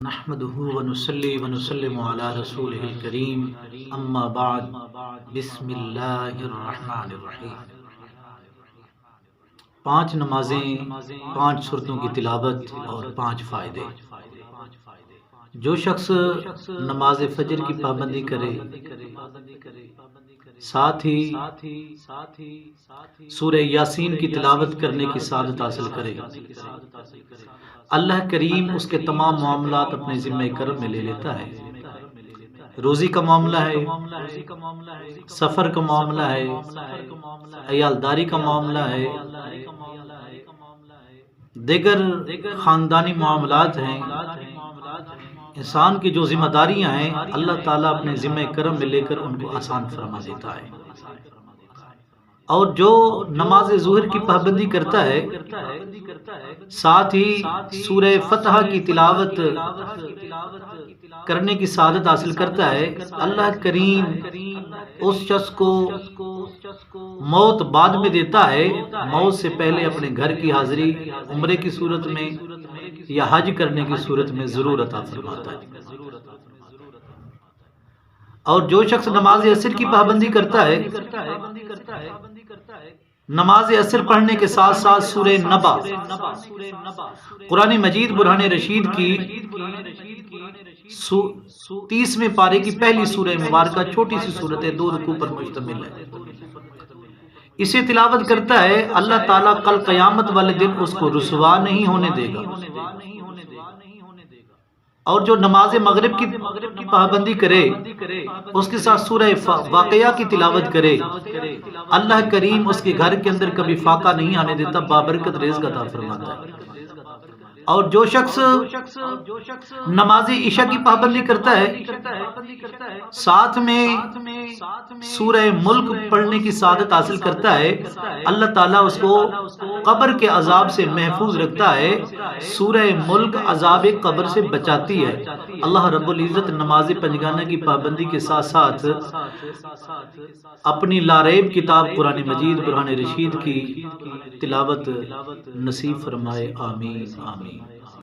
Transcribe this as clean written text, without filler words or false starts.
نحمده ونصلي ونسلم على رسوله الكريم اما بعد بسم اللہ الرحمن الرحیم۔ 5 نمازیں، 5 سورتوں کی تلاوت اور 5 فائدے۔ جو شخص نماز فجر کی پابندی کرے، ساتھ ہی سورہ یاسین کی تلاوت کرنے کی سعادت حاصل کرے، اللہ کریم اس کے تمام معاملات اپنے ذمہ کرم میں لے لیتا ہے۔ روزی کا معاملہ ہے، سفر کا معاملہ ہے، عیالداری کا معاملہ ہے، دیگر خاندانی معاملات ہیں، انسان کی جو ذمہ داریاں ہیں، اللہ تعالیٰ اپنے ذمہ کرم میں لے کر ان کو آسان فرما دیتا ہے۔ اور جو نماز ظہر کی پابندی کرتا ہے، ساتھ ہی سورہ فتح کی تلاوت کرنے کی سعادت حاصل کرتا ہے، اللہ کریم اس شخص کو موت بعد میں دیتا ہے، موت سے پہلے اپنے گھر کی حاضری عمرے کی صورت میں یا حج کرنے کی صورت میں ضرور عطا فرماتا ہے۔ اور جو شخص نماز عصر کی پابندی کرتا ہے، نماز عصر پڑھنے کے ساتھ ساتھ سورہ نبا، قرآن مجید برہان رشید کی 30ویں پارے کی پہلی سورہ مبارکہ، چھوٹی سی صورت ہے، 2 رکوع پر مشتمل ہے، اسے تلاوت کرتا ہے، اللہ تعالیٰ کل قیامت والے دن اس کو رسوا نہیں ہونے دے گا۔ اور جو نماز مغرب کی پابندی کرے، اس کے ساتھ سورہ واقعہ کی تلاوت کرے، اللہ کریم اس کے گھر کے اندر کبھی فاقہ نہیں آنے دیتا، بابرکت رزق عطا فرماتا ہے۔ اور جو شخص نماز عشاء کی پابندی کرتا ہے، ساتھ میں سورہ ملک پڑھنے کی سعادت حاصل کرتا ہے، اللہ تعالیٰ اس کو قبر کے عذاب سے محفوظ رکھتا ہے، سورہ ملک عذاب قبر سے بچاتی ہے۔ اللہ رب العزت نماز پنجگانہ کی پابندی کے ساتھ ساتھ اپنی لاریب کتاب قرآن مجید برہان رشید کی تلاوت نصیب فرمائے، آمین آمین۔